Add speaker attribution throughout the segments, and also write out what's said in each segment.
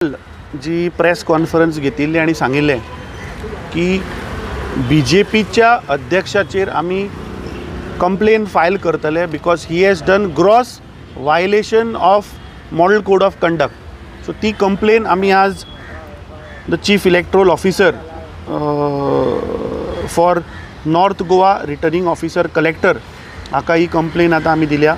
Speaker 1: जी press conference घेतिल्ली आणि सांगिल्ले की BJPच्या अध्यक्षाचेर आमी कंप्लेन फायल करतले because he has done gross violation of model code of conduct. So ती कंप्लेन आमी आज the chief electoral officer for north Goa returning officer collector हाका ही कंप्लेन आतां आमी दिल्या.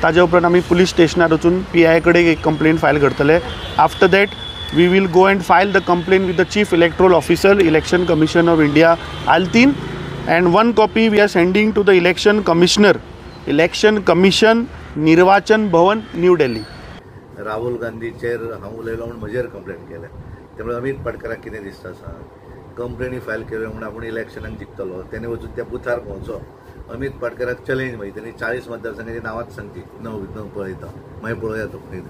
Speaker 1: ताजे उपरांत आमी पुलीस स्टेशनार वचून PI कडेन एक कंप्लेन फायल करतले. After that we will go and file the complaint with the Chief Electoral Officer, Election Commission of India, Altin, and one copy we are sending to the Election Commissioner, Election Commission, Nirvachan Bhavan, New Delhi.
Speaker 2: Rahul गांधीचेर हांव उलयलो म्हणून म्हजेर complaint केल्या. त्यामुळे अमित पाटकराक कितें दिसता सांग, कंप्लेनी फायल केल्यो म्हणून आपूण इलेक्शनाक जिखतलो, तेणे वचून त्या बुथार पोवचो. अमित पाटकराक चॅलेंज मागीर तेणी 40 मतदारसंघाची नांवांच सांगची, नव पळयता मागीर पळोवया तकलीत.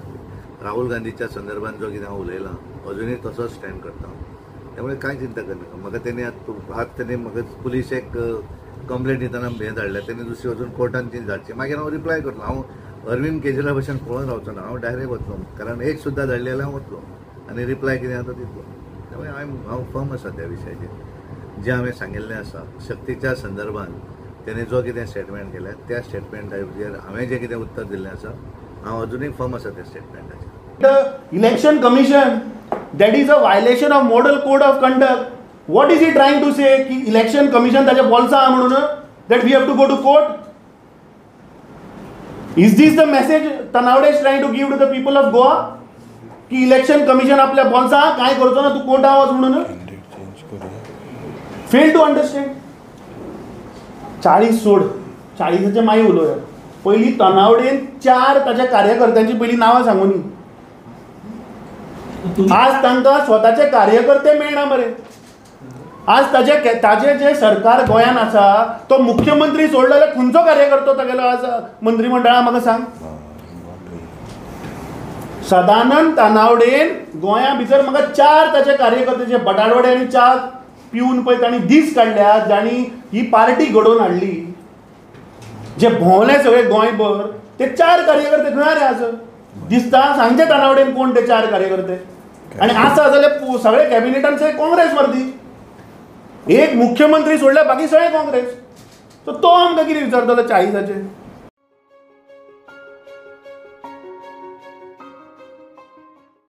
Speaker 2: राहुल गांधीच्या संदर्भात जो कितें हांव उलयलां अजुनूय तसोच स्टँड करता. त्यामुळे कांय चिंता करनाका. म्हाका तेणी तेणी म्हाका पुलिशेक कंप्लेंट दितना हें धाडल्या, तेणी दुसरी वचून कोर्टान ती धाडची. मागीर हांव रिप्लाय करतलो. हांव अरविंद केजरीवाल भशेन पळोवन रावचो ना, हांव डायरेक्ट वतलो. कारण एक सुद्दां धाडली जाल्यार हांव वतलो आनी रिप्लाय कितें आसा तो दितलो. त्यामुळे हांव फर्म आसा त्या विशयाचेर. जें हांवें सांगिल्लें आसा शक्तीच्या संदर्भात तेणे जो कितें स्टेटमेंट केल्या त्या स्टेटमेंटाचेर हांवें जें कितें उत्तर दिल्लें आसा हांव अजुनूय फर्म आसा त्या स्टेटमेंटाचेर.
Speaker 1: The Election Commission, that is a violation of Model Code of Conduct. What is he trying to say? कि Election Commission ताजे बोल्सा म्हणून that we have to go to court? Is this the message Tanawade is trying to give to the people of Goa? कि Election Commission आपल्या बोल्सा काय करचो ना, तू Carta वच म्हणून. Fail to understand. 40 सोड 40चे मागीर उलोवया. पहिली तनावडेन 4 ताच्या कार्यकर्त्यांची पहिली नांवां सांगून. आज तांकां स्वताचे कार्यकर्ते मेळना मरे. आज ताजे जे सरकार गोंयान आसा तो मुख्यमंत्री सोडलो जाल्यार खंयचो कार्यकर्तो तागेलो आज मंत्रिमंडळान म्हाका सांग. सदानंद तानावडेन गोंया भितर म्हाका 4 ताचे कार्यकर्ते जे बटाडवडे आनी च्या पिवन पळय तांणी दीस काडल्या, जाणी ही पार्टी घडोवन हाडली, जे भोंवले सगळे गोंयभर, ते 4 कार्यकर्ते खंय रे आज दिसता. सांगचे तानावडेन कोण ते 4 कार्यकर्ते. आणि आसा जाल्यार सगळे कॅबिनेटान काँग्रेस मर्दी. एक मुख्यमंत्री सोडल्यार बाकी सगळे काँग्रेस. सो तो आमकां कितें विचारतलो 40चे.